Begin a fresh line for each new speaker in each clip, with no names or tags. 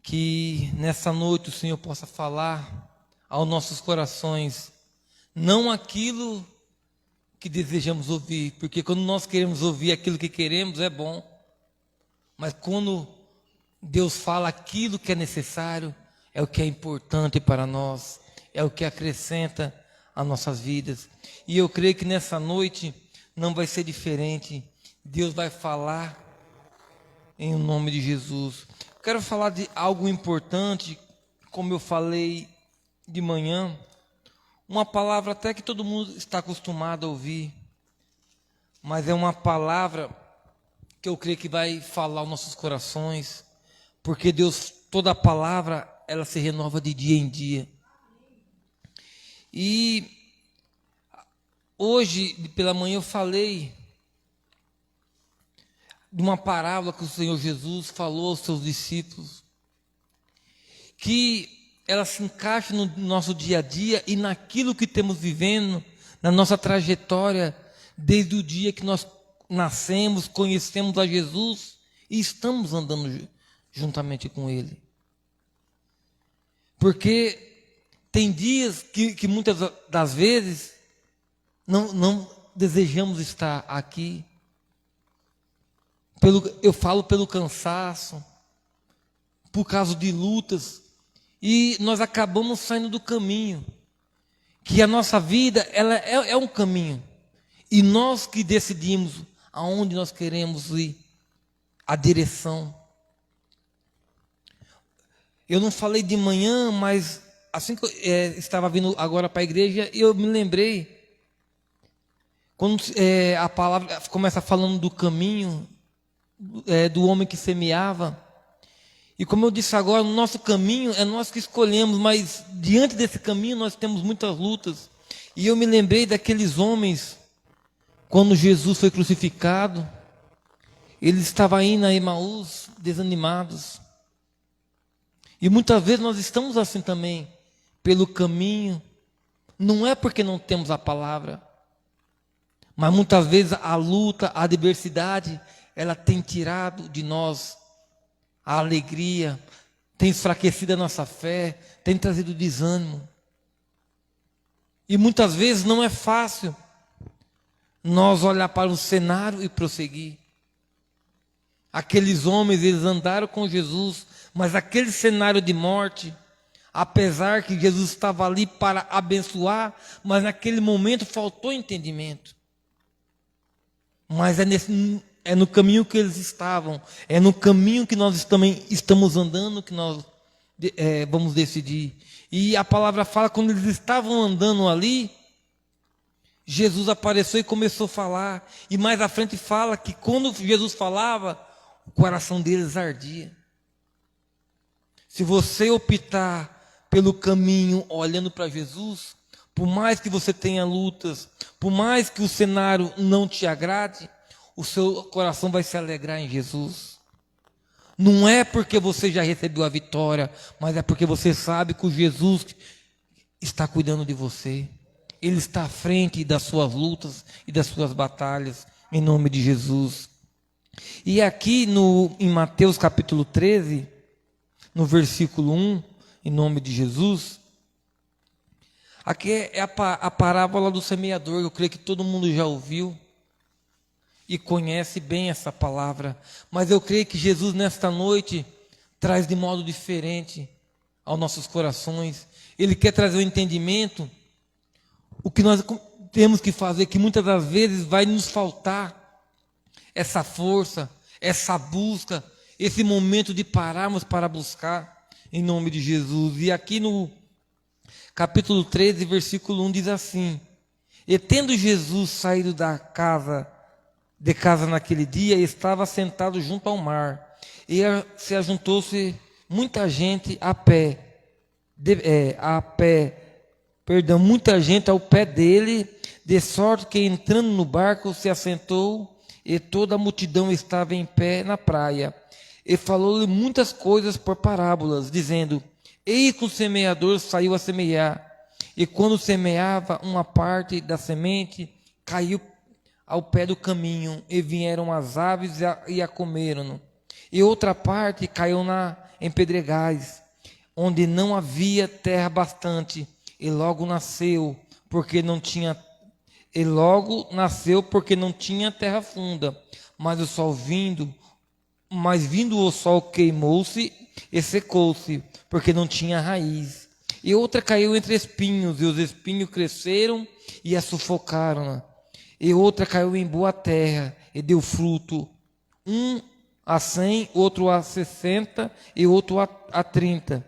que nessa noite o Senhor possa falar aos nossos corações, não aquilo que desejamos ouvir, porque quando nós queremos ouvir aquilo que queremos é bom, mas quando Deus fala aquilo que é necessário, é o que é importante para nós, é o que acrescenta às nossas vidas. E eu creio que nessa noite não vai ser diferente. Deus vai falar em nome de Jesus. Quero falar de algo importante, como eu falei de manhã, uma palavra até que todo mundo está acostumado a ouvir, mas é uma palavra que eu creio que vai falar aos nossos corações, porque Deus, toda palavra, ela se renova de dia em dia. E hoje, pela manhã, eu falei de uma parábola que o Senhor Jesus falou aos seus discípulos, que ela se encaixa no nosso dia a dia e naquilo que temos vivendo, na nossa trajetória, desde o dia que nós nascemos, conhecemos a Jesus e estamos andando juntamente com Ele. Porque tem dias que muitas das vezes não desejamos estar aqui. Eu falo pelo cansaço, por causa de lutas, e nós acabamos saindo do caminho, que a nossa vida ela é um caminho, e nós que decidimos aonde nós queremos ir, a direção. Eu não falei de manhã, mas assim que eu estava vindo agora para a igreja, eu me lembrei, quando a palavra começa falando do caminho, do homem que semeava, e como eu disse agora, o nosso caminho é nós que escolhemos, mas diante desse caminho nós temos muitas lutas. E eu me lembrei daqueles homens, quando Jesus foi crucificado, eles estavam indo a Emaús, desanimados. E muitas vezes nós estamos assim também, pelo caminho, não é porque não temos a palavra, mas muitas vezes a luta, a adversidade, ela tem tirado de nós a alegria, tem enfraquecido a nossa fé, tem trazido desânimo. E muitas vezes não é fácil nós olhar para o cenário e prosseguir. Aqueles homens, eles andaram com Jesus, mas aquele cenário de morte, apesar que Jesus estava ali para abençoar, mas naquele momento faltou entendimento. Mas é no caminho que eles estavam, é no caminho que nós também estamos andando, que nós vamos decidir. E a palavra fala, quando eles estavam andando ali, Jesus apareceu e começou a falar. E mais à frente fala que quando Jesus falava, o coração deles ardia. Se você optar pelo caminho olhando para Jesus, por mais que você tenha lutas, por mais que o cenário não te agrade, o seu coração vai se alegrar em Jesus. Não é porque você já recebeu a vitória, mas é porque você sabe que o Jesus está cuidando de você. Ele está à frente das suas lutas e das suas batalhas, em nome de Jesus. E aqui em Mateus capítulo 13, no versículo 1, em nome de Jesus, aqui é a parábola do semeador. Eu creio que todo mundo já ouviu e conhece bem essa palavra, mas eu creio que Jesus nesta noite traz de modo diferente aos nossos corações. Ele quer trazer o entendimento, o que nós temos que fazer, que muitas das vezes vai nos faltar essa força, essa busca, esse momento de pararmos para buscar, em nome de Jesus. E aqui no capítulo 13, versículo 1 diz assim: e tendo Jesus saído de casa naquele dia, estava sentado junto ao mar, e se ajuntou-se muita gente muita gente ao pé dele, de sorte que entrando no barco se assentou, e toda a multidão estava em pé na praia. E falou-lhe muitas coisas por parábolas, dizendo: eis que o semeador saiu a semear, e quando semeava, uma parte da semente caiu ao pé do caminho, e vieram as aves e a comeram. E outra parte caiu em pedregais, onde não havia terra bastante, e logo nasceu, porque não tinha terra funda. Mas vindo o sol queimou-se e secou-se, porque não tinha raiz. E outra caiu entre espinhos, e os espinhos cresceram e a sufocaram. E outra caiu em boa terra, e deu fruto, um a 100, outro a 60 e outro a 30.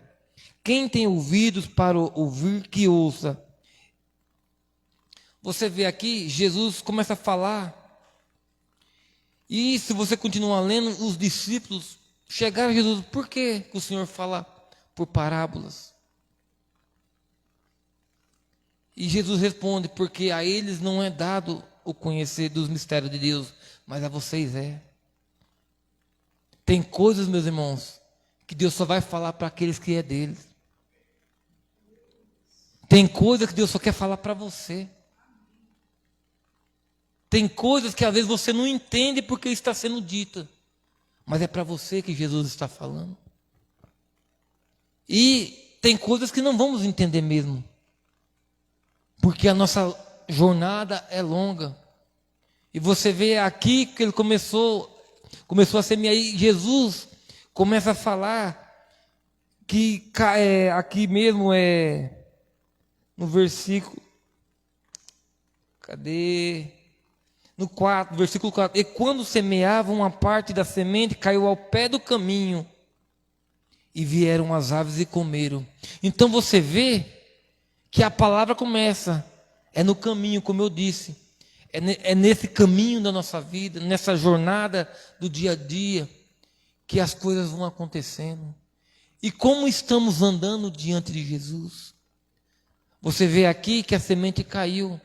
Quem tem ouvidos para ouvir, que ouça. Você vê aqui, Jesus começa a falar. E se você continuar lendo, os discípulos chegaram a Jesus. Por que o Senhor fala por parábolas? E Jesus responde, porque a eles não é dado o conhecer dos mistérios de Deus, mas a vocês é. Tem coisas, meus irmãos, que Deus só vai falar para aqueles que é deles. Tem coisas que Deus só quer falar para você. Tem coisas que às vezes você não entende porque está sendo dita, mas é para você que Jesus está falando. E tem coisas que não vamos entender mesmo, porque a nossa jornada é longa. E você vê aqui que ele começou a semear, e Jesus começa a falar que aqui mesmo no versículo, no 4, versículo 4. E quando semeavam, uma parte da semente caiu ao pé do caminho, e vieram as aves e comeram. Então você vê que a palavra começa, é no caminho, como eu disse, é nesse caminho da nossa vida, nessa jornada do dia a dia, que as coisas vão acontecendo. E como estamos andando diante de Jesus? Você vê aqui que a semente caiu.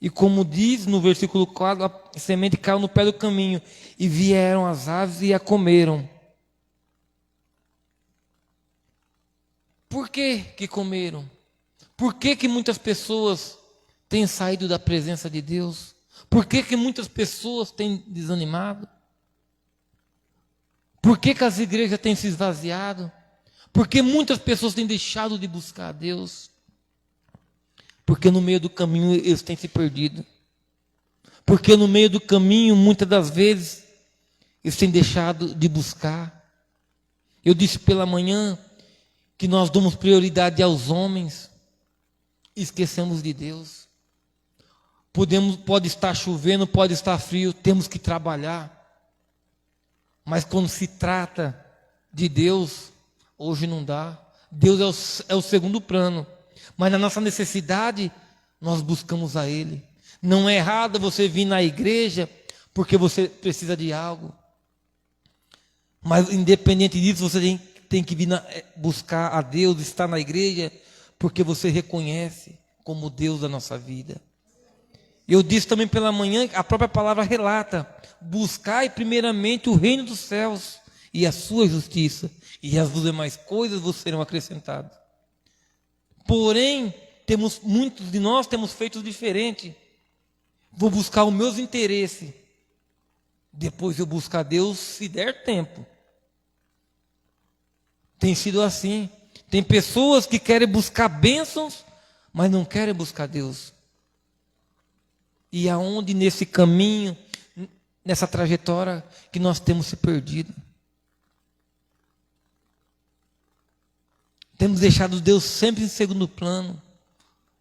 E como diz no versículo 4, a semente caiu no pé do caminho, e vieram as aves e a comeram. Por que comeram? Por que muitas pessoas têm saído da presença de Deus? Por que muitas pessoas têm desanimado? Por que as igrejas têm se esvaziado? Por que muitas pessoas têm deixado de buscar a Deus? Porque no meio do caminho eles têm se perdido. Porque no meio do caminho, muitas das vezes, eles têm deixado de buscar. Eu disse pela manhã que nós damos prioridade aos homens e esquecemos de Deus. Pode estar chovendo, pode estar frio, temos que trabalhar. Mas quando se trata de Deus, hoje não dá. Deus é o segundo plano. Mas na nossa necessidade, nós buscamos a Ele. Não é errado você vir na igreja porque você precisa de algo. Mas independente disso, você tem que vir buscar a Deus, estar na igreja, porque você reconhece como Deus da nossa vida. Eu disse também pela manhã, a própria palavra relata: buscai primeiramente o reino dos céus e a sua justiça, e as demais coisas vos serão acrescentadas. Porém, muitos de nós temos feito diferente. Vou buscar os meus interesses, depois eu buscar Deus se der tempo. Tem sido assim. Tem pessoas que querem buscar bênçãos, mas não querem buscar Deus. E aonde nesse caminho, nessa trajetória, que nós temos se perdido? Temos deixado Deus sempre em segundo plano.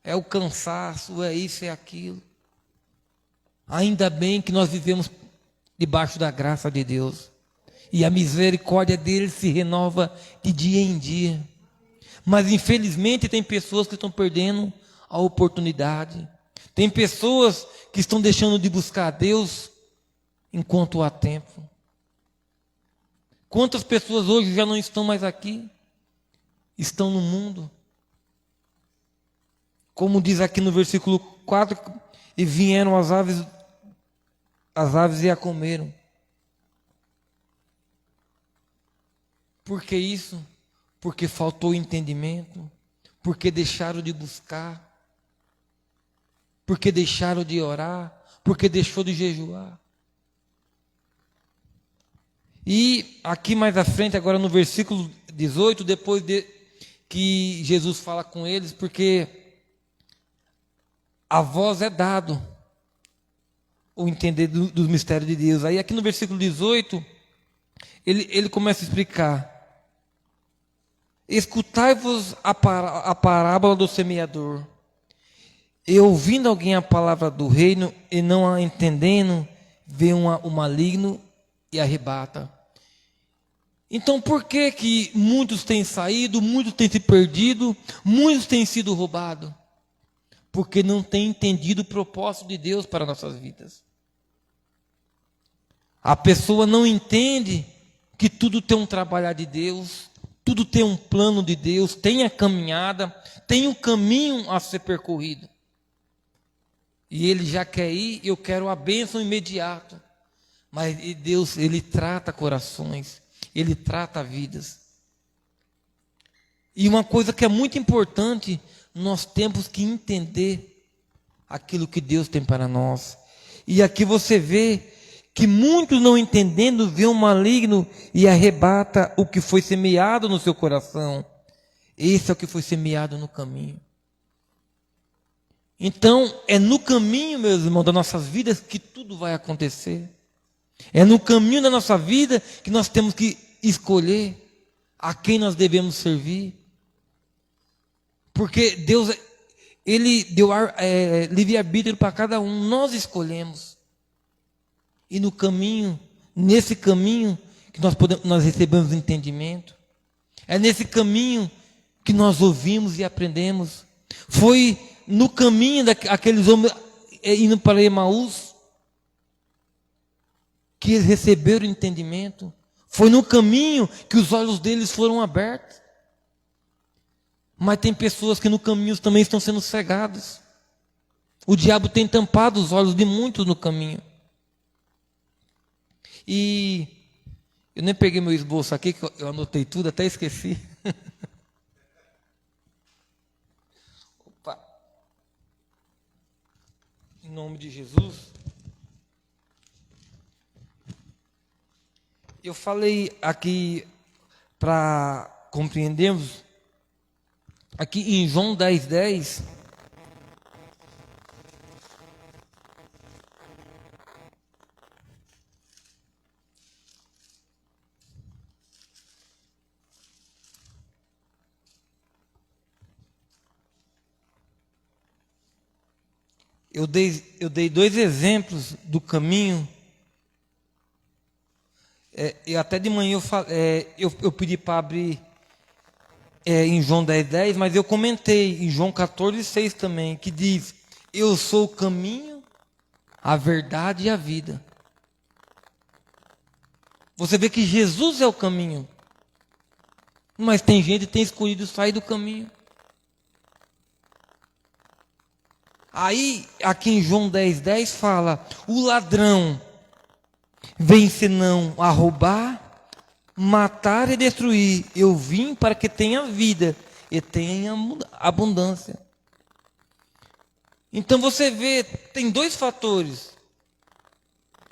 É o cansaço, é isso, é aquilo. Ainda bem que nós vivemos debaixo da graça de Deus. E a misericórdia dele se renova de dia em dia. Mas infelizmente tem pessoas que estão perdendo a oportunidade. Tem pessoas que estão deixando de buscar a Deus enquanto há tempo. Quantas pessoas hoje já não estão mais aqui? Estão no mundo. Como diz aqui no versículo 4, e vieram as aves e a comeram. Por que isso? Porque faltou entendimento, porque deixaram de buscar, porque deixaram de orar, porque deixou de jejuar. E aqui mais à frente, agora no versículo 18, depois de que Jesus fala com eles, porque a vós é dado o entender dos mistérios de Deus. Aí aqui no versículo 18, ele começa a explicar. Escutai-vos a parábola do semeador. E ouvindo alguém a palavra do reino e não a entendendo, vem o maligno e arrebata. Então por que que muitos têm saído, muitos têm se perdido, muitos têm sido roubados? Porque não têm entendido o propósito de Deus para nossas vidas. A pessoa não entende que tudo tem um trabalhar de Deus, tudo tem um plano de Deus, tem a caminhada, tem um caminho a ser percorrido. E ele já quer ir, eu quero a bênção imediata. Mas Deus, Ele trata corações, Ele trata vidas. E uma coisa que é muito importante, nós temos que entender aquilo que Deus tem para nós. E aqui você vê que muitos não entendendo, vê um maligno e arrebata o que foi semeado no seu coração. Esse é o que foi semeado no caminho. Então, é no caminho, meus irmãos, das nossas vidas que tudo vai acontecer. É no caminho da nossa vida que nós temos que escolher a quem nós devemos servir. Porque Deus, Ele deu livre-arbítrio para cada um, nós escolhemos. E no caminho, nesse caminho, que nós recebemos entendimento. É nesse caminho que nós ouvimos e aprendemos. Foi no caminho daqueles homens indo para Emaús que eles receberam entendimento. Foi no caminho que os olhos deles foram abertos. Mas tem pessoas que no caminho também estão sendo cegadas. O diabo tem tampado os olhos de muitos no caminho. E eu nem peguei meu esboço aqui, que eu anotei tudo, até esqueci. Opa. Em nome de Jesus. Eu falei aqui para compreendermos, aqui em João 10:10, eu dei dois exemplos do caminho. E até de manhã eu pedi para abrir em João 10:10, mas eu comentei em João 14:6 também, que diz: eu sou o caminho, a verdade e a vida. Você vê que Jesus é o caminho, mas tem gente que tem escolhido sair do caminho. Aí, aqui em João 10:10 fala: o ladrão vem senão a roubar, matar e destruir. Eu vim para que tenha vida e tenha abundância. Então você vê, tem dois fatores.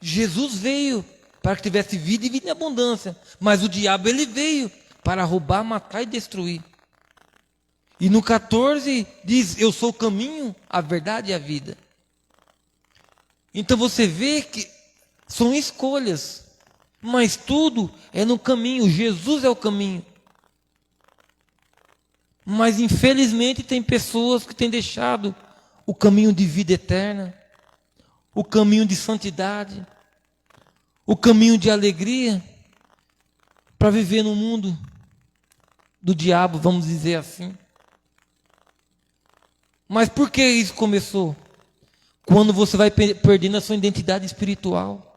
Jesus veio para que tivesse vida e vida em abundância. Mas o diabo, ele veio para roubar, matar e destruir. E no 14 diz: eu sou o caminho, a verdade e a vida. Então você vê que são escolhas, mas tudo é no caminho. Jesus é o caminho. Mas infelizmente tem pessoas que têm deixado o caminho de vida eterna, o caminho de santidade, o caminho de alegria, para viver no mundo do diabo, vamos dizer assim. Mas por que isso começou? Quando você vai perdendo a sua identidade espiritual.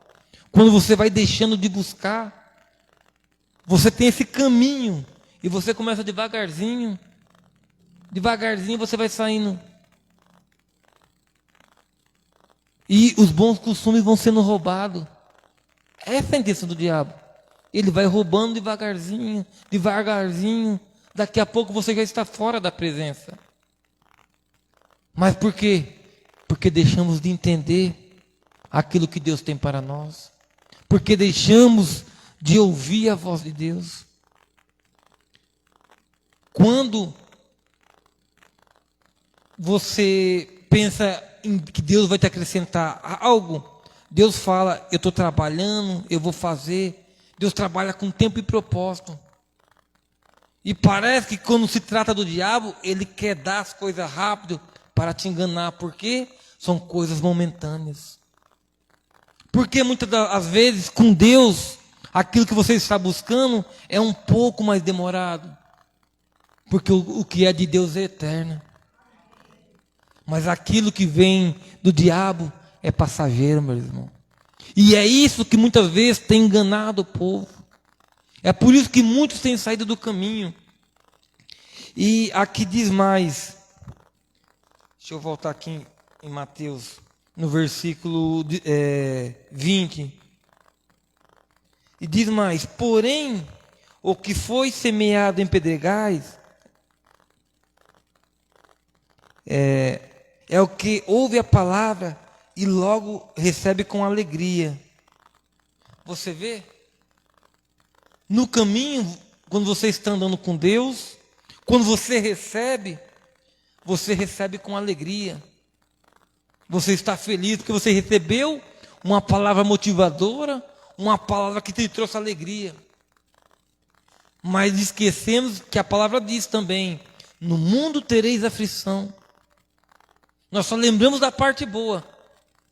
Quando você vai deixando de buscar. Você tem esse caminho. E você começa devagarzinho. Devagarzinho você vai saindo. E os bons costumes vão sendo roubados. Essa é a intenção do diabo. Ele vai roubando devagarzinho, devagarzinho. Daqui a pouco você já está fora da presença. Mas por quê? Porque deixamos de entender aquilo que Deus tem para nós. Porque deixamos de ouvir a voz de Deus. Quando você pensa em que Deus vai te acrescentar algo, Deus fala, eu estou trabalhando, eu vou fazer. Deus trabalha com tempo e propósito. E parece que quando se trata do diabo, ele quer dar as coisas rápido para te enganar. Por quê? São coisas momentâneas. Porque muitas das vezes, com Deus, aquilo que você está buscando é um pouco mais demorado. Porque o que é de Deus é eterno. Mas aquilo que vem do diabo é passageiro, meu irmão. E é isso que muitas vezes tem enganado o povo. É por isso que muitos têm saído do caminho. E aqui diz mais. Deixa eu voltar aqui em Mateus, no versículo 20. E diz mais: porém, o que foi semeado em pedregais é o que ouve a palavra e logo recebe com alegria. Você vê? No caminho, quando você está andando com Deus, quando você recebe com alegria. Você está feliz porque você recebeu uma palavra motivadora, uma palavra que te trouxe alegria. Mas esquecemos que a palavra diz também: no mundo tereis aflição. Nós só lembramos da parte boa.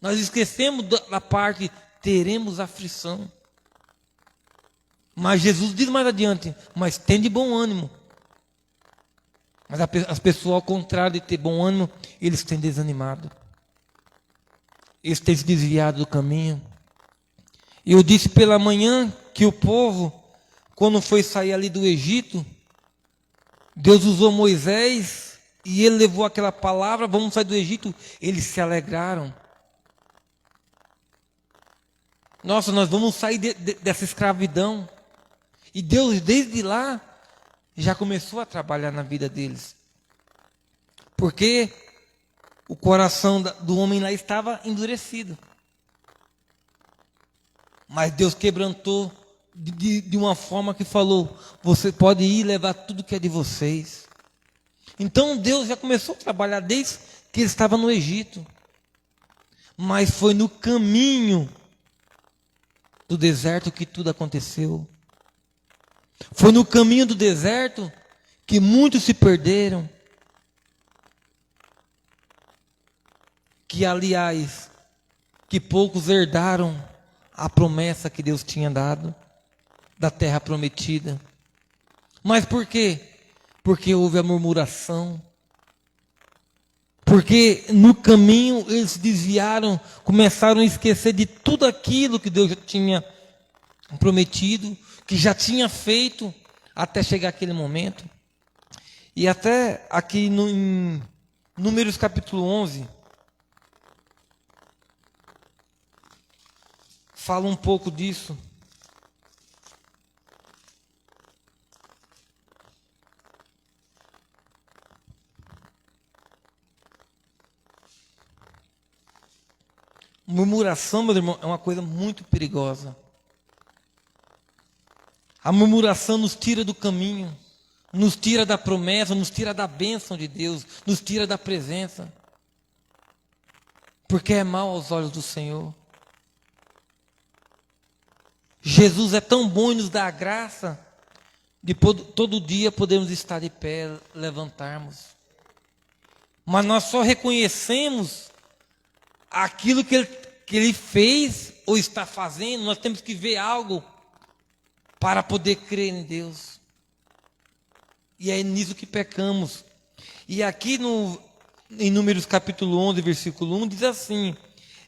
Nós esquecemos da parte teremos aflição. Mas Jesus diz mais adiante: mas tem de bom ânimo. Mas as pessoas, ao contrário de ter bom ânimo, eles têm desanimado. Eles têm se desviado do caminho. E eu disse pela manhã que o povo, quando foi sair ali do Egito, Deus usou Moisés e ele levou aquela palavra: vamos sair do Egito. Eles se alegraram. Nossa, nós vamos sair dessa escravidão. E Deus, desde lá, já começou a trabalhar na vida deles. Porque o coração do homem lá estava endurecido. Mas Deus quebrantou de uma forma que falou: você pode ir levar tudo que é de vocês. Então Deus já começou a trabalhar desde que ele estava no Egito. Mas foi no caminho do deserto que tudo aconteceu. Foi no caminho do deserto que muitos se perderam. Que, aliás, que poucos herdaram a promessa que Deus tinha dado, da terra prometida. Mas por quê? Porque houve a murmuração. Porque no caminho eles se desviaram, começaram a esquecer de tudo aquilo que Deus já tinha prometido, que já tinha feito, até chegar aquele momento. E até aqui em Números capítulo 11, fala um pouco disso. Murmuração, meu irmão, é uma coisa muito perigosa. A murmuração nos tira do caminho, nos tira da promessa, nos tira da bênção de Deus, nos tira da presença. Porque é mal aos olhos do Senhor. Jesus é tão bom e nos dá a graça de todo dia podermos estar de pé, levantarmos. Mas nós só reconhecemos aquilo que ele fez ou está fazendo. Nós temos que ver algo para poder crer em Deus. E é nisso que pecamos. E aqui em Números capítulo 11, versículo 1, diz assim: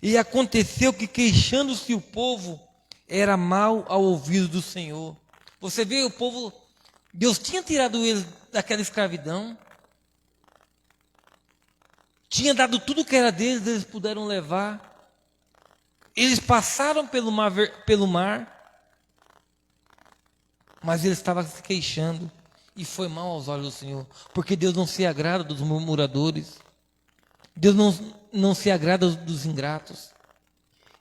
e aconteceu que, queixando-se o povo, era mal ao ouvido do Senhor. Você vê, o povo, Deus tinha tirado eles daquela escravidão, tinha dado tudo que era deles, eles puderam levar. Eles passaram pelo mar, mas eles estavam se queixando, e foi mal aos olhos do Senhor, porque Deus não se agrada dos murmuradores, Deus não se agrada dos ingratos.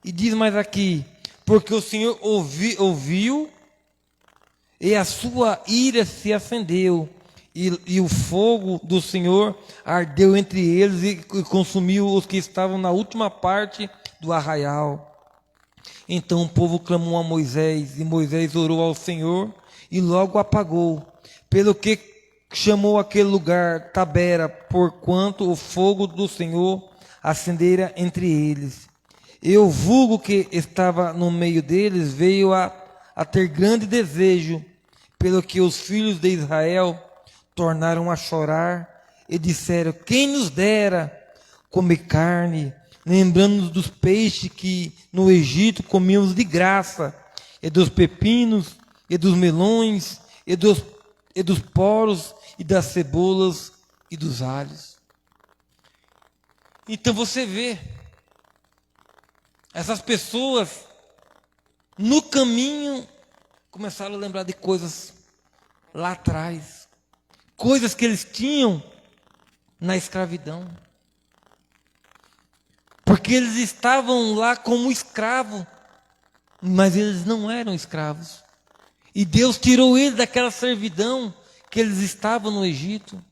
E diz mais aqui: porque o Senhor ouviu e a sua ira se acendeu, e o fogo do Senhor ardeu entre eles e consumiu os que estavam na última parte do arraial. Então o povo clamou a Moisés, e Moisés orou ao Senhor, e logo apagou, pelo que chamou aquele lugar Tabera, porquanto o fogo do Senhor acendera entre eles. E o vulgo que estava no meio deles veio a ter grande desejo, pelo que os filhos de Israel tornaram a chorar e disseram: quem nos dera comer carne, lembrando-nos dos peixes que no Egito comíamos de graça, e dos pepinos, e dos melões, e dos poros, e das cebolas, e dos alhos. Então você vê, essas pessoas, no caminho, começaram a lembrar de coisas lá atrás, coisas que eles tinham na escravidão. Porque eles estavam lá como escravos, mas eles não eram escravos. E Deus tirou eles daquela servidão que eles estavam no Egito.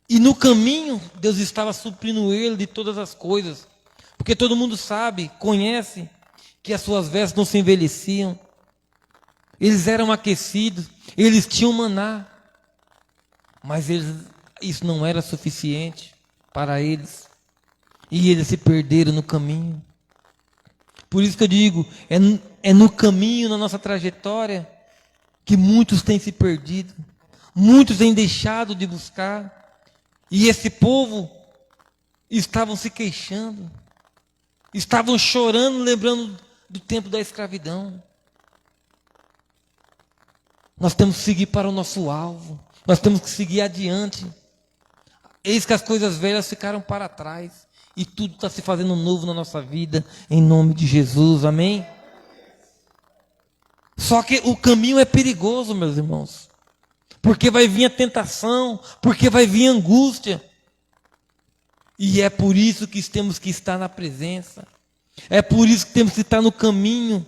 E no caminho, Deus estava suprindo ele de todas as coisas. Porque todo mundo sabe, conhece, que as suas vestes não se envelheciam. Eles eram aquecidos, eles tinham maná. Mas isso não era suficiente para eles. E eles se perderam no caminho. Por isso que eu digo, é no caminho, na nossa trajetória, que muitos têm se perdido. Muitos têm deixado de buscar. E esse povo estavam se queixando. Estavam chorando, lembrando do tempo da escravidão. Nós temos que seguir para o nosso alvo. Nós temos que seguir adiante. Eis que as coisas velhas ficaram para trás. E tudo está se fazendo novo na nossa vida, em nome de Jesus, amém? Só que o caminho é perigoso, meus irmãos. Porque vai vir a tentação, porque vai vir a angústia. E é por isso que temos que estar na presença. É por isso que temos que estar no caminho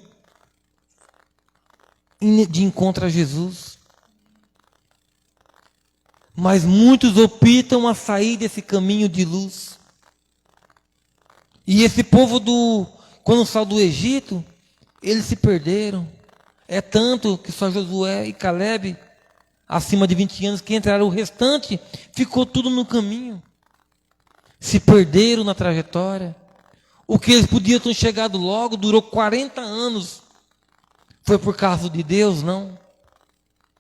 de encontro a Jesus. Mas muitos optam a sair desse caminho de luz. E esse povo, quando saiu do Egito, eles se perderam. É tanto que só Josué e Caleb, acima de 20 anos, que entraram. O restante ficou tudo no caminho. Se perderam na trajetória. O que eles podiam ter chegado logo durou 40 anos. Foi por causa de Deus? Não.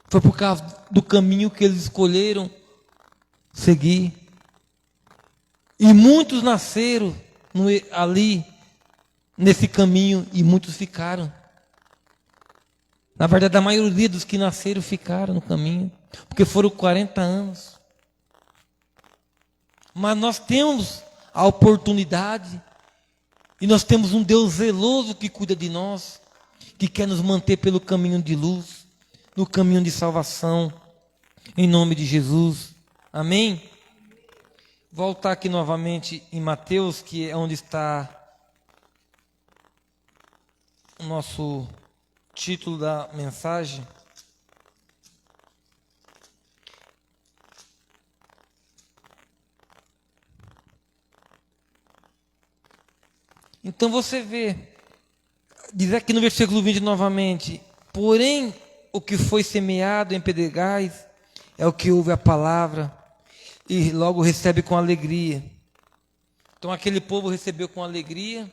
Foi por causa do caminho que eles escolheram seguir. E muitos nasceram ali, nesse caminho, e muitos ficaram. Na verdade, a maioria dos que nasceram ficaram no caminho, porque foram 40 anos. Mas nós temos a oportunidade, e nós temos um Deus zeloso que cuida de nós, que quer nos manter pelo caminho de luz, no caminho de salvação, em nome de Jesus. Amém? Voltar aqui novamente em Mateus, que é onde está o nosso título da mensagem. Então você vê, diz aqui no versículo 20 novamente: porém, o que foi semeado em pedregais é o que ouve a palavra e logo recebe com alegria. Então aquele povo recebeu com alegria,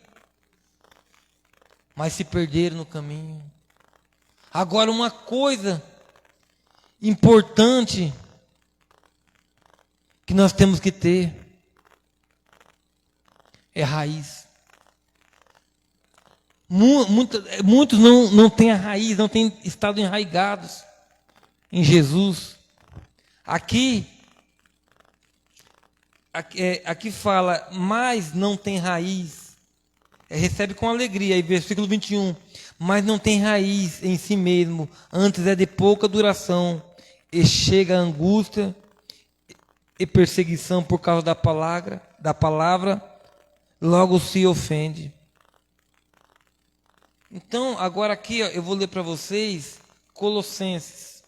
mas se perderam no caminho. Agora, uma coisa importante que nós temos que ter é raiz. Muitos não têm a raiz, não têm estado enraigados em Jesus. Aqui fala, mas não tem raiz. Recebe com alegria. Aí versículo 21. Mas não tem raiz em si mesmo, antes é de pouca duração, e chega a angústia e perseguição por causa da palavra, logo se ofende. Então, agora aqui, ó, eu vou ler para vocês Colossenses.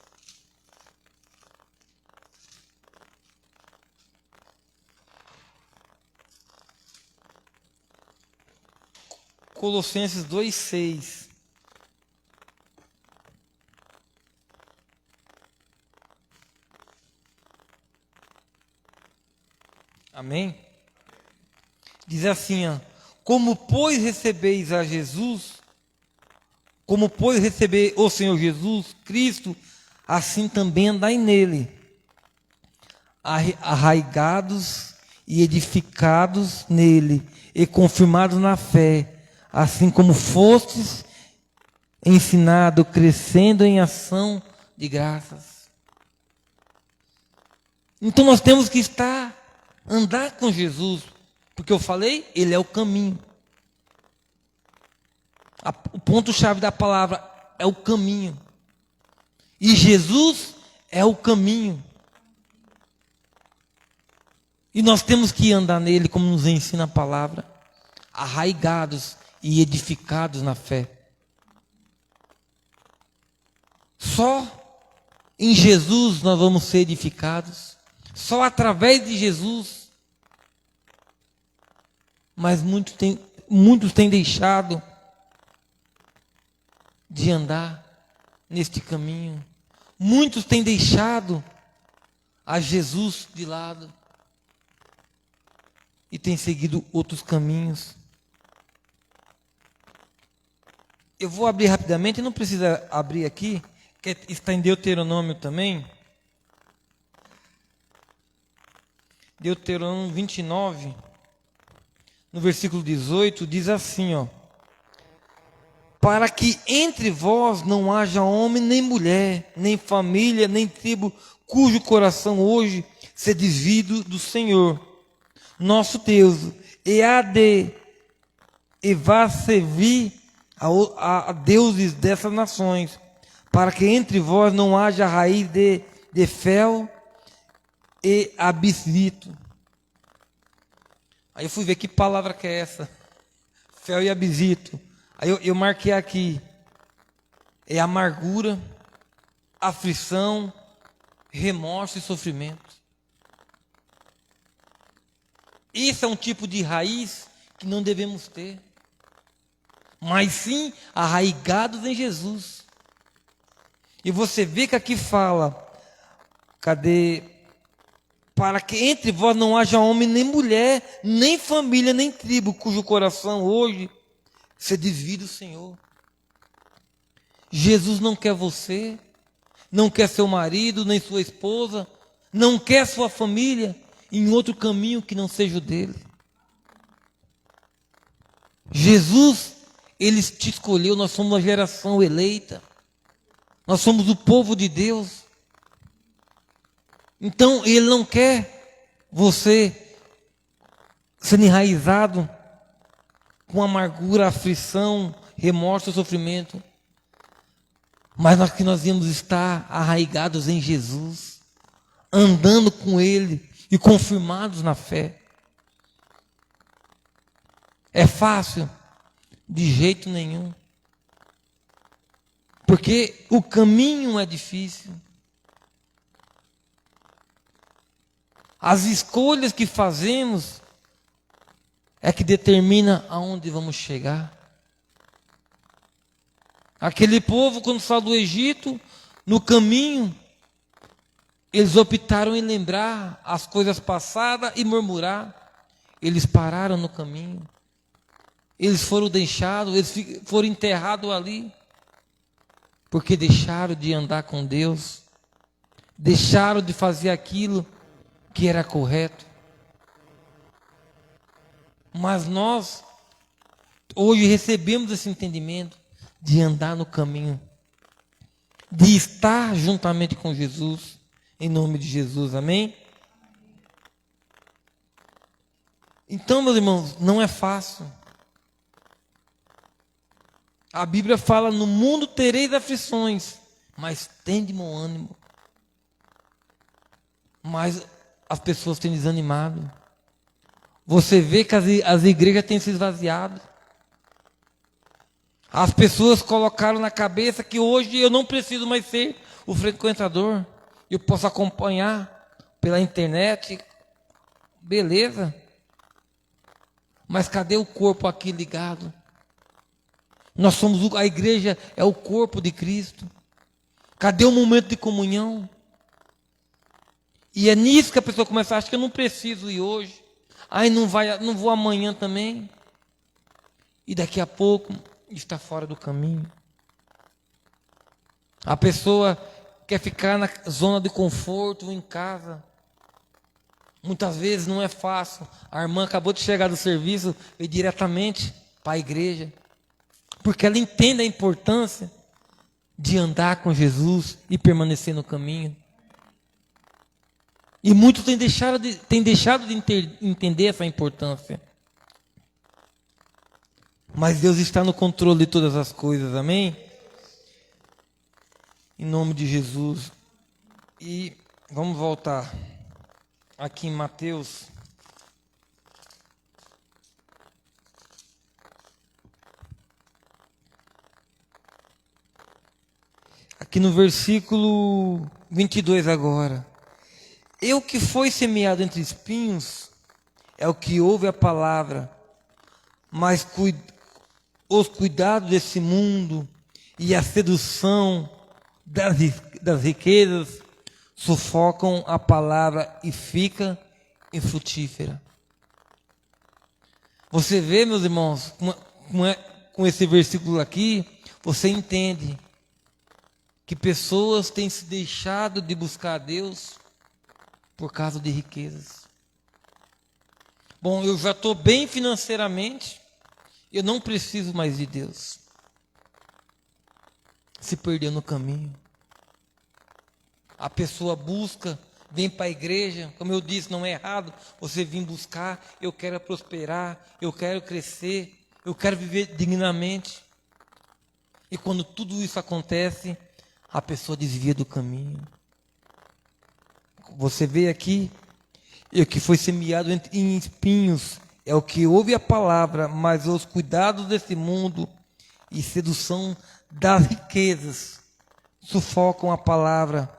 Colossenses 2:6. Amém? Diz assim, ó, como pois recebeis a Jesus, como pois receber o Senhor Jesus Cristo, assim também andai nele, arraigados e edificados nele, e confirmados na fé, assim como fostes ensinado, crescendo em ação de graças. Então nós temos que andar com Jesus, porque eu falei, ele é o caminho. O ponto-chave da palavra é o caminho. E Jesus é o caminho. E nós temos que andar nele, como nos ensina a palavra, arraigados e edificados na fé. Só em Jesus nós vamos ser edificados. Só através de Jesus. Mas muitos têm deixado de andar neste caminho. Muitos têm deixado a Jesus de lado e têm seguido outros caminhos. Eu vou abrir rapidamente, não precisa abrir aqui, que está em Deuteronômio também. Deuteronômio 29, no versículo 18, diz assim, ó: para que entre vós não haja homem, nem mulher, nem família, nem tribo, cujo coração hoje se desvie do Senhor, nosso Deus, e vá servir a deuses dessas nações, para que entre vós não haja raiz de fel e abisito. Aí eu fui ver que palavra que é essa, fel e abisito. Aí eu marquei aqui, é amargura, aflição, remorso e sofrimento. Esse é um tipo de raiz que não devemos ter, mas sim arraigados em Jesus. E você vê que aqui fala, para que entre vós não haja homem, nem mulher, nem família, nem tribo, cujo coração hoje se desvie do Senhor. Jesus não quer você, não quer seu marido, nem sua esposa, não quer sua família em outro caminho que não seja o dele. Jesus, ele te escolheu, nós somos uma geração eleita, nós somos o povo de Deus. Então, ele não quer você sendo enraizado com amargura, aflição, remorso, sofrimento. Mas que nós íamos estar arraigados em Jesus, andando com Ele e confirmados na fé. É fácil? De jeito nenhum. Porque o caminho é difícil. As escolhas que fazemos é que determina aonde vamos chegar. Aquele povo, quando saiu do Egito, no caminho, eles optaram em lembrar as coisas passadas e murmurar. Eles pararam no caminho. Eles foram deixados, eles foram enterrados ali, porque deixaram de andar com Deus, deixaram de fazer aquilo que era correto. Mas nós, hoje, recebemos esse entendimento de andar no caminho, de estar juntamente com Jesus, em nome de Jesus, amém? Então, meus irmãos, não é fácil. A Bíblia fala, no mundo tereis aflições, mas tende bom ânimo. Mas as pessoas têm desanimado. Você vê que as igrejas têm se esvaziado. As pessoas colocaram na cabeça que hoje eu não preciso mais ser o frequentador. Eu posso acompanhar pela internet. Beleza. Mas cadê o corpo aqui ligado? Nós somos a igreja, é o corpo de Cristo. Cadê o momento de comunhão? E é nisso que a pessoa começa a achar que eu não preciso ir hoje. Aí não vou amanhã também. E daqui a pouco está fora do caminho. A pessoa quer ficar na zona de conforto em casa. Muitas vezes não é fácil. A irmã acabou de chegar do serviço e ir diretamente para a igreja. Porque ela entende a importância de andar com Jesus e permanecer no caminho. E muitos têm deixado de entender essa importância. Mas Deus está no controle de todas as coisas, amém? Em nome de Jesus. E vamos voltar aqui em Mateus. Aqui no versículo 22 agora. E o que foi semeado entre espinhos é o que ouve a palavra, mas os cuidados desse mundo e a sedução das riquezas sufocam a palavra e fica infrutífera. Você vê, meus irmãos, com esse versículo aqui, você entende que pessoas têm se deixado de buscar a Deus por causa de riquezas. Bom, eu já estou bem financeiramente, eu não preciso mais de Deus. Se perdeu no caminho. A pessoa busca, vem para a igreja, como eu disse, não é errado você vir buscar, eu quero prosperar, eu quero crescer, eu quero viver dignamente. E quando tudo isso acontece, a pessoa desvia do caminho. Você vê aqui, e o que foi semeado em espinhos é o que ouve a palavra, mas os cuidados desse mundo e sedução das riquezas sufocam a palavra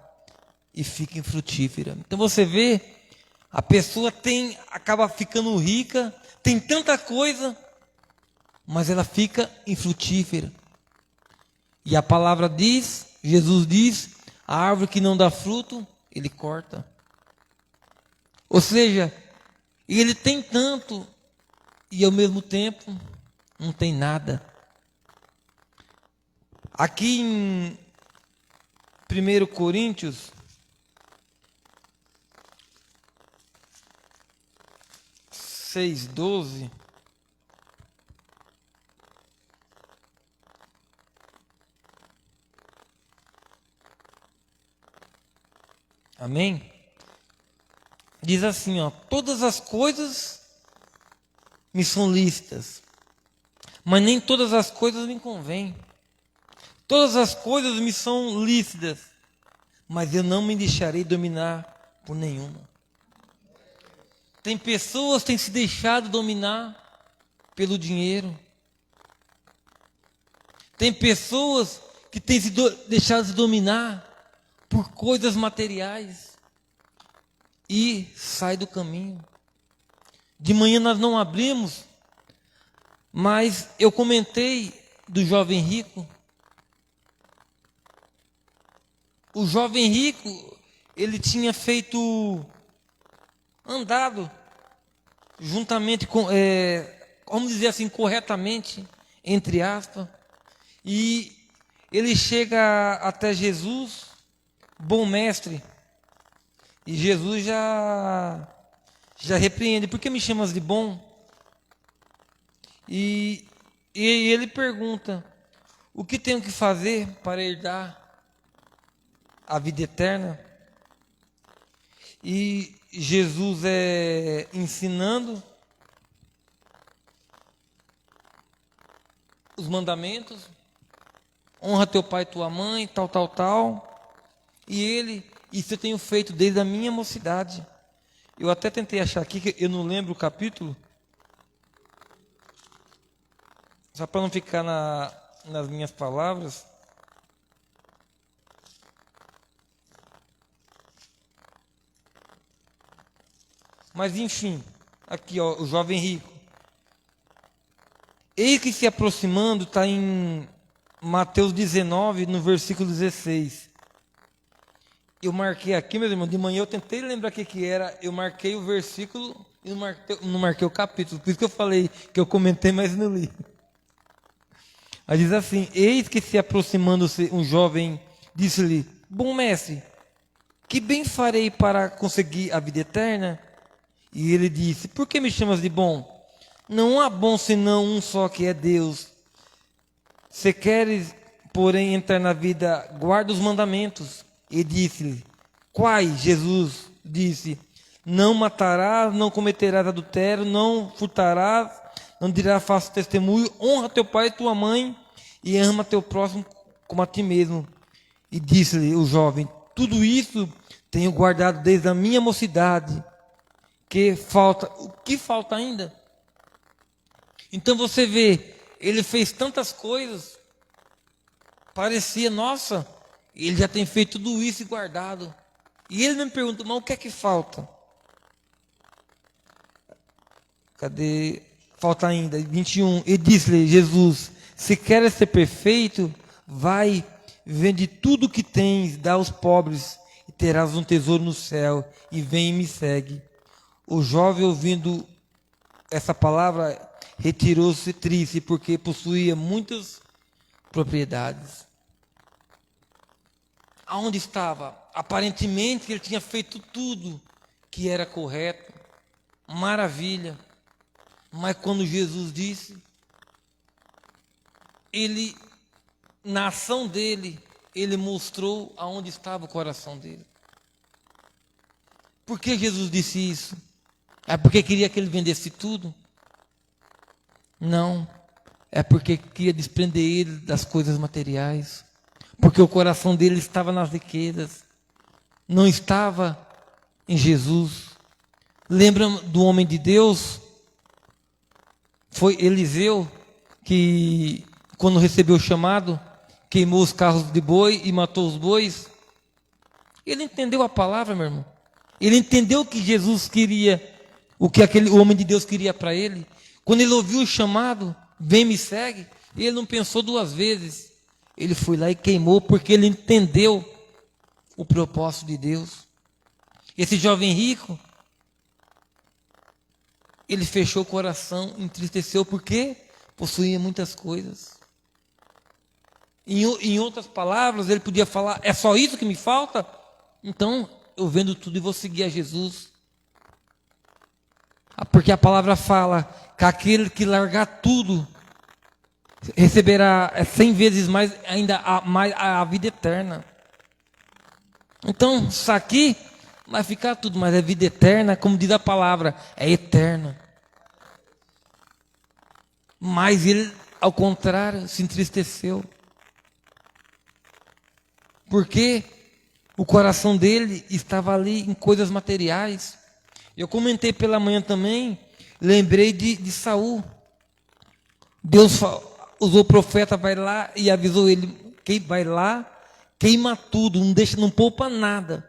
e fica infrutífera. Então você vê, a pessoa acaba ficando rica, tem tanta coisa, mas ela fica infrutífera. E a palavra diz, Jesus diz, a árvore que não dá fruto, ele corta. Ou seja, ele tem tanto e ao mesmo tempo não tem nada. Aqui em 1 Coríntios 6:12, amém? Diz assim, ó, todas as coisas me são lícitas, mas nem todas as coisas me convêm. Todas as coisas me são lícitas, mas eu não me deixarei dominar por nenhuma. Tem pessoas que têm se deixado dominar pelo dinheiro. Tem pessoas que têm se deixado se dominar por coisas materiais. E sai do caminho. De manhã nós não abrimos, mas eu comentei do jovem rico. O jovem rico, ele tinha andado juntamente com, vamos dizer assim, corretamente, entre aspas, e ele chega até Jesus, bom mestre. E Jesus já repreende. Por que me chamas de bom? E ele pergunta, o que tenho que fazer para herdar a vida eterna? E Jesus ensinando os mandamentos, honra teu pai e tua mãe, tal, tal, tal. E isso eu tenho feito desde a minha mocidade. Eu até tentei achar aqui, que eu não lembro o capítulo. Só para não ficar nas minhas palavras. Mas enfim, aqui ó, o jovem rico. Eis que se aproximando, está em Mateus 19, no versículo 16. Eu marquei aqui, meus irmãos, de manhã eu tentei lembrar o que era, eu marquei o versículo e não marquei o capítulo, por isso que eu falei que eu comentei, mas não li. Aí diz assim: eis que se aproximando-se um jovem, disse-lhe: bom mestre, que bem farei para conseguir a vida eterna? E ele disse: por que me chamas de bom? Não há bom senão um só, que é Deus. Se queres, porém, entrar na vida, guarda os mandamentos. E disse-lhe: quais? Jesus disse: não matarás, não cometerás adultério, não furtarás, não dirás falso testemunho, honra teu pai e tua mãe, e ama teu próximo como a ti mesmo. E disse-lhe o jovem: tudo isso tenho guardado desde a minha mocidade. O que falta ainda? Então você vê, ele fez tantas coisas, parecia, nossa, ele já tem feito tudo isso e guardado. E ele me pergunta: mas o que é que falta? Cadê? Falta ainda, 21. E disse-lhe Jesus: se queres ser perfeito, vai, vende tudo o que tens, dá aos pobres, e terás um tesouro no céu, e vem e me segue. O jovem, ouvindo essa palavra, retirou-se triste, porque possuía muitas propriedades. Aonde estava? Aparentemente ele tinha feito tudo que era correto, maravilha. Mas quando Jesus disse, ele, na ação dele, ele mostrou aonde estava o coração dele. Por que Jesus disse isso? É porque queria que ele vendesse tudo? Não, é porque queria desprender ele das coisas materiais. Porque o coração dele estava nas riquezas, não estava em Jesus. Lembra do homem de Deus? Foi Eliseu que, quando recebeu o chamado, queimou os carros de boi e matou os bois. Ele entendeu a palavra, meu irmão. Ele entendeu o que Jesus queria, o homem de Deus queria para ele. Quando ele ouviu o chamado, vem me segue, ele não pensou duas vezes. Ele foi lá e queimou, porque ele entendeu o propósito de Deus. Esse jovem rico, ele fechou o coração, entristeceu, porque possuía muitas coisas. Em outras palavras, ele podia falar: é só isso que me falta? Então, eu vendo tudo e vou seguir a Jesus. Porque a palavra fala que aquele que largar tudo receberá 100 vezes mais, ainda a vida eterna. Então, isso aqui vai ficar tudo, mas é vida eterna, como diz a palavra, é eterna. Mas ele, ao contrário, se entristeceu. Porque o coração dele estava ali em coisas materiais. Eu comentei pela manhã também, lembrei de Saul. Deus usou o profeta, vai lá e avisou ele: quem vai lá, queima tudo, não poupa nada.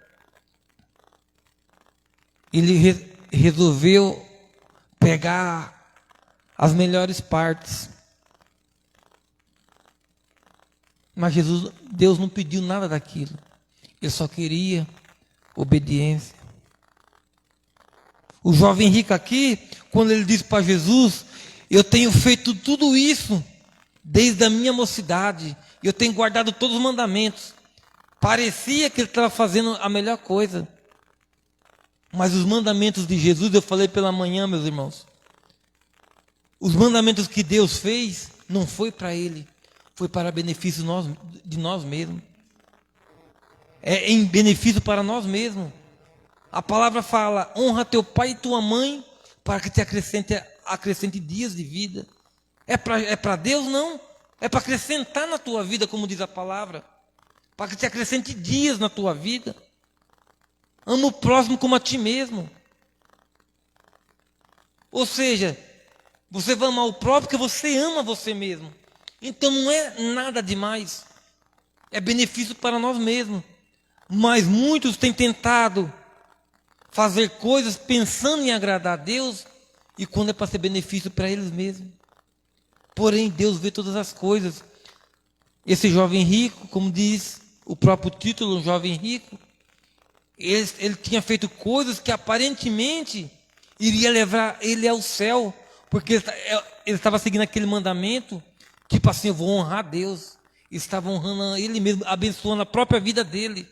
Ele resolveu pegar as melhores partes. Mas Deus não pediu nada daquilo. Ele só queria obediência. O jovem rico aqui, quando ele disse para Jesus: eu tenho feito tudo isso desde a minha mocidade, eu tenho guardado todos os mandamentos. Parecia que ele estava fazendo a melhor coisa. Mas os mandamentos de Jesus, eu falei pela manhã, meus irmãos, os mandamentos que Deus fez, não foi para ele, foi para benefício de nós mesmos. É em benefício para nós mesmos. A palavra fala: honra teu pai e tua mãe, para que te acrescente dias de vida. É para Deus? Não. É para acrescentar na tua vida, como diz a palavra. Para que te acrescente dias na tua vida. Ama o próximo como a ti mesmo. Ou seja, você vai amar o próprio porque você ama você mesmo. Então não é nada demais. É benefício para nós mesmos. Mas muitos têm tentado fazer coisas pensando em agradar a Deus, e quando é para ser benefício para eles mesmos. Porém, Deus vê todas as coisas. Esse jovem rico, como diz o próprio título, um jovem rico, ele tinha feito coisas que aparentemente iria levar ele ao céu, porque ele estava seguindo aquele mandamento, tipo assim, eu vou honrar Deus. Ele estava honrando ele mesmo, abençoando a própria vida dele.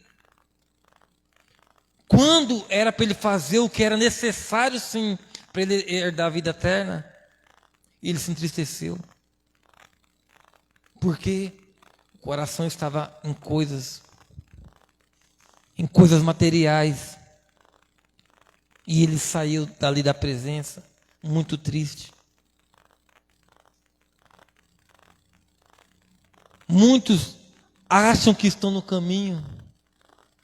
Quando era para ele fazer o que era necessário, sim, para ele herdar a vida eterna, ele se entristeceu. Porque o coração estava em coisas materiais. E ele saiu dali da presença, muito triste. Muitos acham que estão no caminho,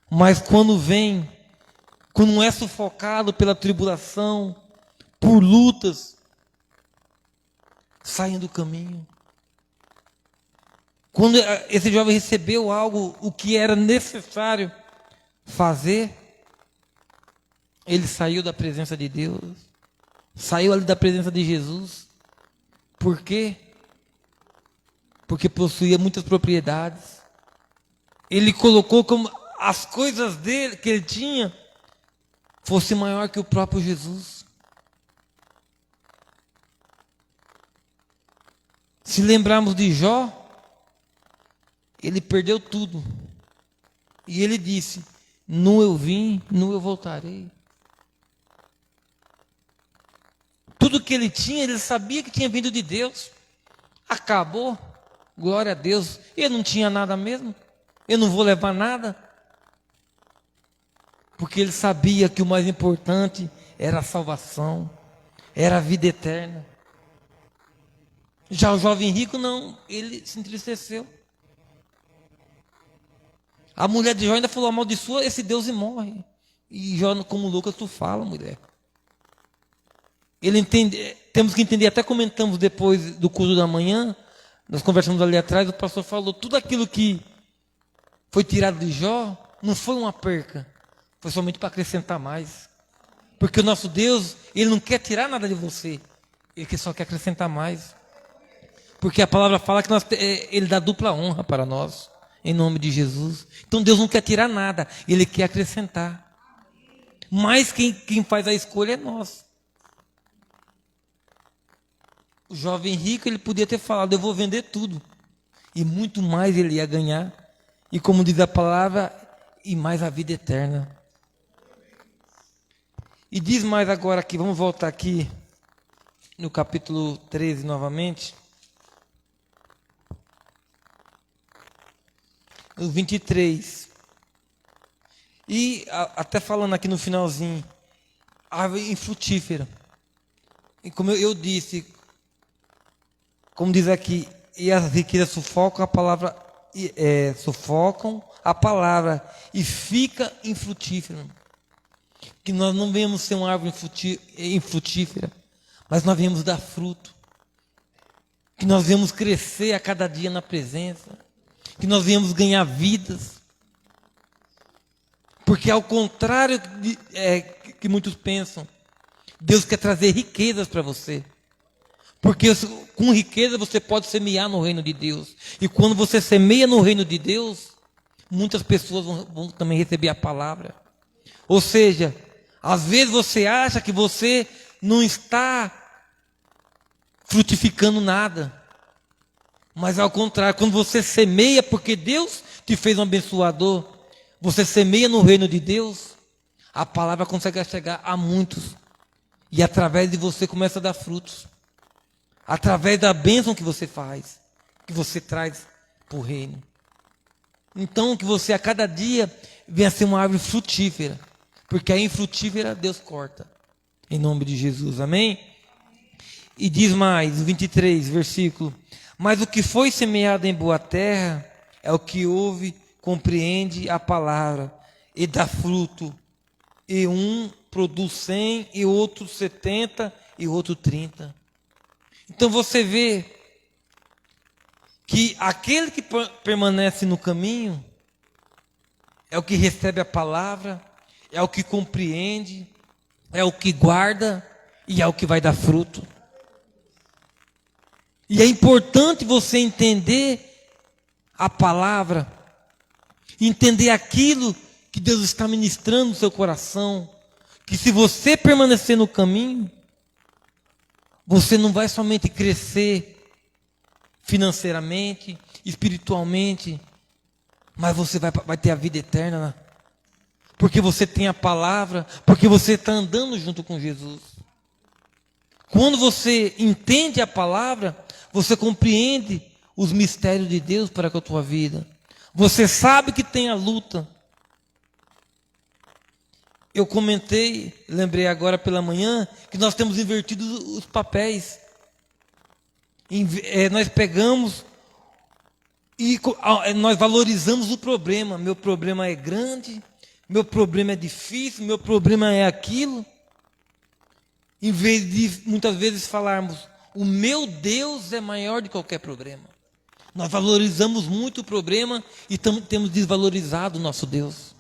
mas quando não é sufocado pela tribulação, por lutas, saem do caminho. Quando esse jovem recebeu algo, o que era necessário fazer, ele saiu da presença de Deus, saiu ali da presença de Jesus. Por quê? Porque possuía muitas propriedades. Ele colocou como as coisas dele, que ele tinha, fosse maior que o próprio Jesus. Se lembrarmos de Jó, ele perdeu tudo. E ele disse: nu eu vim, nu eu voltarei. Tudo que ele tinha, ele sabia que tinha vindo de Deus. Acabou, glória a Deus. Eu não tinha nada mesmo, eu não vou levar nada. Porque ele sabia que o mais importante era a salvação, era a vida eterna. Já o jovem rico não, ele se entristeceu. A mulher de Jó ainda falou: amaldiçoa esse Deus e morre. E Jó, como Lucas, tu fala, mulher. Temos que entender, até comentamos depois do culto da manhã, nós conversamos ali atrás, o pastor falou, tudo aquilo que foi tirado de Jó, não foi uma perca, foi somente para acrescentar mais. Porque o nosso Deus, Ele não quer tirar nada de você, Ele só quer acrescentar mais. Porque a palavra fala que Ele dá dupla honra para nós, em nome de Jesus. Então Deus não quer tirar nada, Ele quer acrescentar. Mas quem faz a escolha é nós. O jovem rico, ele podia ter falado: eu vou vender tudo. E muito mais ele ia ganhar. E como diz a palavra, e mais a vida eterna. E diz mais agora aqui, vamos voltar aqui no capítulo 13 novamente. No 23. E até falando aqui no finalzinho, árvore infrutífera. E como eu disse, como diz aqui, e as riquezas sufocam a palavra e fica infrutífera. Que nós não venhamos ser uma árvore infrutífera, mas nós venhamos dar fruto. Que nós venhamos crescer a cada dia na presença. Que nós venhamos ganhar vidas. Porque ao contrário que muitos pensam, Deus quer trazer riquezas para você. Porque com riqueza você pode semear no reino de Deus. E quando você semeia no reino de Deus, muitas pessoas vão também receber a palavra. Ou seja, às vezes você acha que você não está frutificando nada. Mas ao contrário, quando você semeia, porque Deus te fez um abençoador, você semeia no reino de Deus, a palavra consegue chegar a muitos. E através de você começa a dar frutos. Através da bênção que você faz, que você traz para o reino. Então, que você a cada dia venha ser uma árvore frutífera. Porque a infrutífera Deus corta. Em nome de Jesus, amém? E diz mais, 23, versículo: mas o que foi semeado em boa terra é o que ouve, compreende a palavra e dá fruto. E um produz 100, e outro 70, e outro 30. Então você vê que aquele que permanece no caminho é o que recebe a palavra, é o que compreende, é o que guarda e é o que vai dar fruto. E é importante você entender a palavra, entender aquilo que Deus está ministrando no seu coração, que se você permanecer no caminho, você não vai somente crescer financeiramente, espiritualmente, mas você vai ter a vida eterna, né? Porque você tem a palavra, porque você está andando junto com Jesus. Quando você entende a palavra, você compreende os mistérios de Deus para com a tua vida. Você sabe que tem a luta. Eu comentei, lembrei agora pela manhã, que nós temos invertido os papéis. Nós pegamos e nós valorizamos o problema. Meu problema é grande, meu problema é difícil, meu problema é aquilo. Em vez de muitas vezes falarmos, o meu Deus é maior de qualquer problema. Nós valorizamos muito o problema e temos desvalorizado o nosso Deus.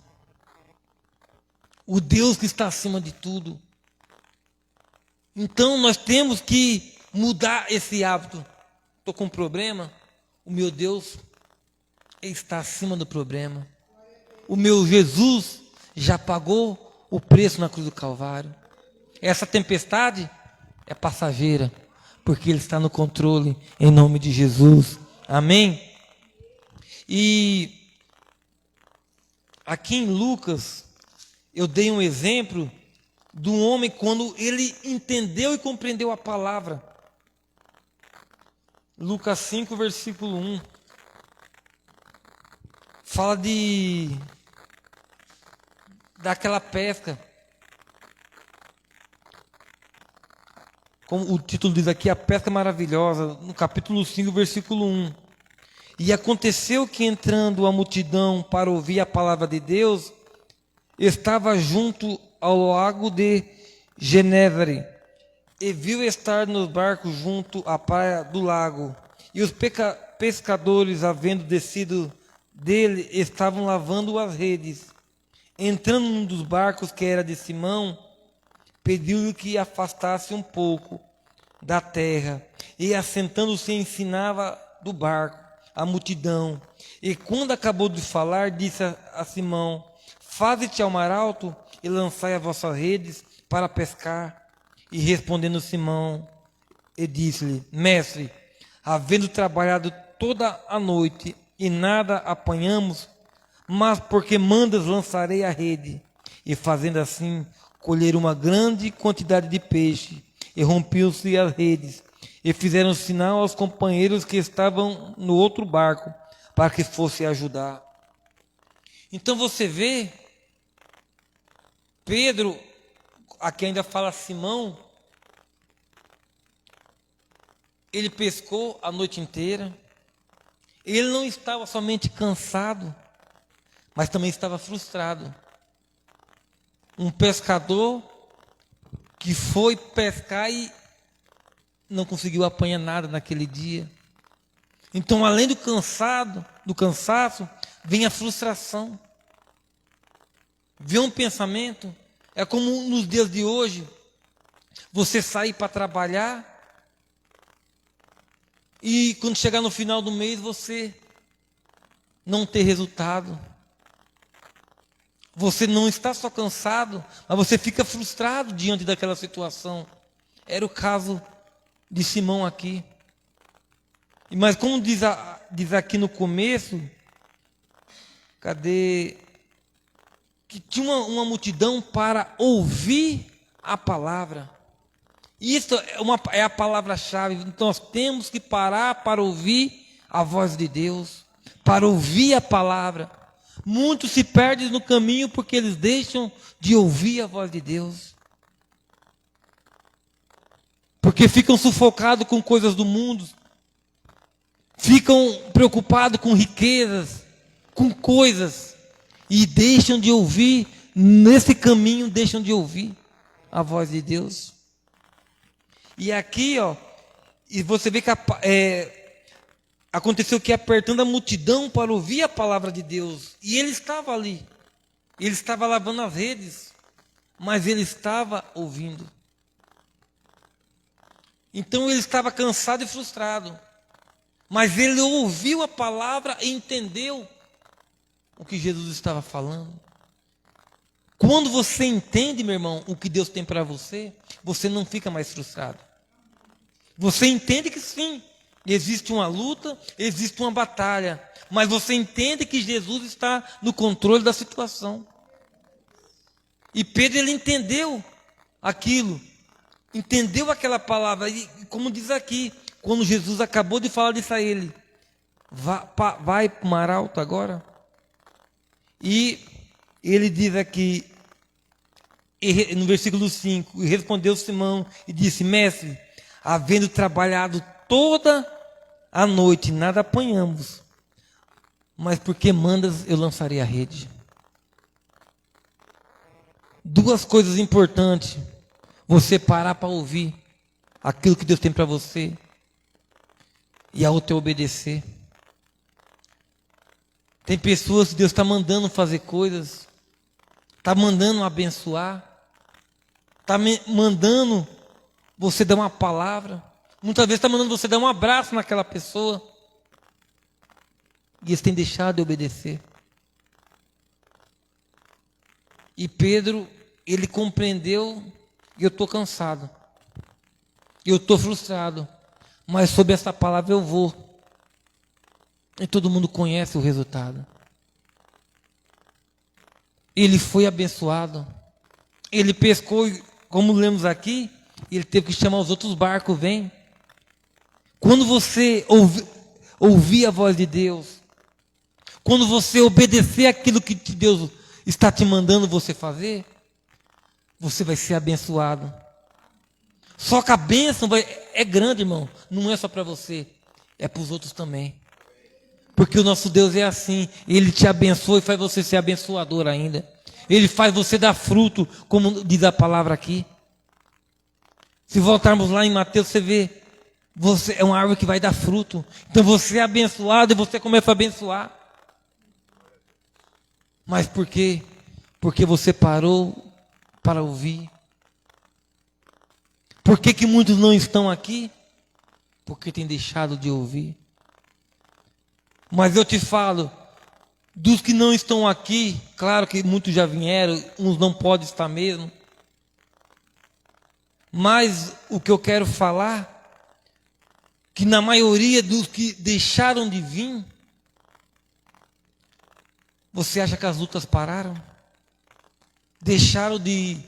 O Deus que está acima de tudo. Então nós temos que mudar esse hábito. Estou com um problema, o meu Deus está acima do problema. O meu Jesus já pagou o preço na cruz do Calvário. Essa tempestade é passageira, porque Ele está no controle, em nome de Jesus. Amém? E aqui em Lucas, eu dei um exemplo de um homem quando ele entendeu e compreendeu a palavra. Lucas 5, versículo 1. Fala daquela pesca. Como o título diz aqui, a pesca maravilhosa, no capítulo 5, versículo 1. E aconteceu que, entrando a multidão para ouvir a palavra de Deus, estava junto ao lago de Genezare, e viu estar nos barcos junto à praia do lago. E os pescadores, havendo descido dele, estavam lavando as redes. Entrando num dos barcos, que era de Simão, pediu-lhe que afastasse um pouco da terra, e assentando-se ensinava do barco a multidão. E quando acabou de falar, disse a Simão: faze-te ao mar alto e lançai as vossas redes para pescar. E respondendo Simão, e disse-lhe: mestre, havendo trabalhado toda a noite e nada apanhamos, mas porque mandas lançarei a rede. E fazendo assim, colheram uma grande quantidade de peixe, e rompiam-se as redes, e fizeram sinal aos companheiros que estavam no outro barco, para que fosse ajudar. Então você vê, Pedro, aqui ainda fala Simão, ele pescou a noite inteira, ele não estava somente cansado, mas também estava frustrado. Um pescador que foi pescar e não conseguiu apanhar nada naquele dia. Então, além do cansaço, vem a frustração. Vem um pensamento. É como nos dias de hoje, você sair para trabalhar e quando chegar no final do mês você não ter resultado. Você não está só cansado, mas você fica frustrado diante daquela situação. Era o caso de Simão aqui. Mas como diz aqui no começo, que tinha uma multidão para ouvir a palavra. Isso é a palavra-chave. Então nós temos que parar para ouvir a voz de Deus, para ouvir a palavra. Muitos se perdem no caminho porque eles deixam de ouvir a voz de Deus. Porque ficam sufocados com coisas do mundo. Ficam preocupados com riquezas, com coisas. E deixam de ouvir, nesse caminho, deixam de ouvir a voz de Deus. E aqui, e você vê que aconteceu que apertando a multidão para ouvir a palavra de Deus, e ele estava ali, ele estava lavando as redes, mas ele estava ouvindo. Então ele estava cansado e frustrado, mas ele ouviu a palavra e entendeu o que Jesus estava falando. Quando você entende, meu irmão, o que Deus tem para você, você não fica mais frustrado. Você entende que sim, existe uma luta, existe uma batalha, mas você entende que Jesus está no controle da situação. E Pedro, ele entendeu aquilo, entendeu aquela palavra, e como diz aqui, quando Jesus acabou de falar disso a ele, vai para o mar alto agora. E ele diz aqui, no versículo 5, e respondeu Simão e disse: Mestre, havendo trabalhado toda a noite, nada apanhamos, mas porque mandas, eu lançarei a rede. Duas coisas importantes: você parar para ouvir aquilo que Deus tem para você, e a outra é obedecer. Tem pessoas que Deus está mandando fazer coisas, está mandando abençoar, está mandando você dar uma palavra, muitas vezes está mandando você dar um abraço naquela pessoa, e eles têm deixado de obedecer. E Pedro, ele compreendeu: eu estou cansado, eu estou frustrado, mas sob essa palavra eu vou. E todo mundo conhece o resultado. Ele foi abençoado. Ele pescou, como lemos aqui, ele teve que chamar os outros barcos, vem. Quando você ouvir a voz de Deus, quando você obedecer aquilo que Deus está te mandando você fazer, você vai ser abençoado. Só que a bênção é grande, irmão. Não é só para você, é para os outros também. Porque o nosso Deus é assim, Ele te abençoa e faz você ser abençoador ainda. Ele faz você dar fruto, como diz a palavra aqui. Se voltarmos lá em Mateus, você vê, você é uma árvore que vai dar fruto. Então você é abençoado e você começa a abençoar. Mas por quê? Porque você parou para ouvir. Por que muitos não estão aqui? Porque têm deixado de ouvir. Mas eu te falo, dos que não estão aqui, claro que muitos já vieram, uns não podem estar mesmo. Mas o que eu quero falar, que na maioria dos que deixaram de vir, você acha que as lutas pararam? Deixaram de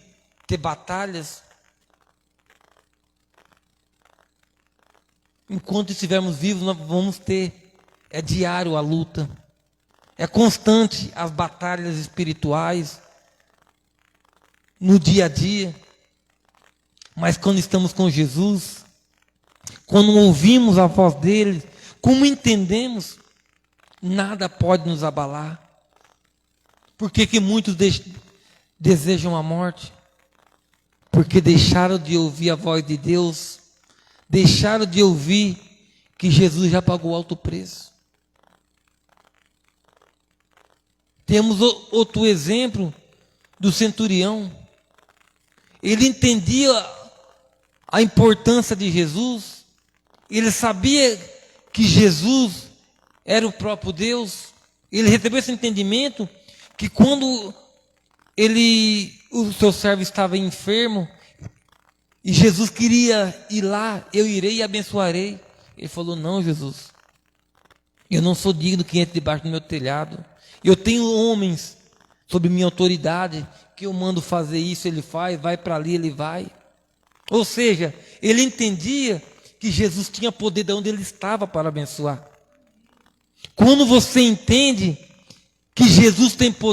ter batalhas? Enquanto estivermos vivos, nós vamos ter. É diário a luta. É constante as batalhas espirituais. No dia a dia. Mas quando estamos com Jesus, quando ouvimos a voz dele, como entendemos, nada pode nos abalar. Por que muitos desejam a morte? Porque deixaram de ouvir a voz de Deus, deixaram de ouvir que Jesus já pagou alto preço. Temos outro exemplo do centurião. Ele entendia a importância de Jesus, ele sabia que Jesus era o próprio Deus, ele recebeu esse entendimento que quando o seu servo estava enfermo, e Jesus queria ir lá, eu irei e abençoarei. Ele falou: não, Jesus, eu não sou digno que entre debaixo do meu telhado. Eu tenho homens sob minha autoridade, que eu mando fazer isso, ele faz, vai para ali, ele vai. Ou seja, ele entendia que Jesus tinha poder de onde ele estava para abençoar. Quando você entende que Jesus tem poder,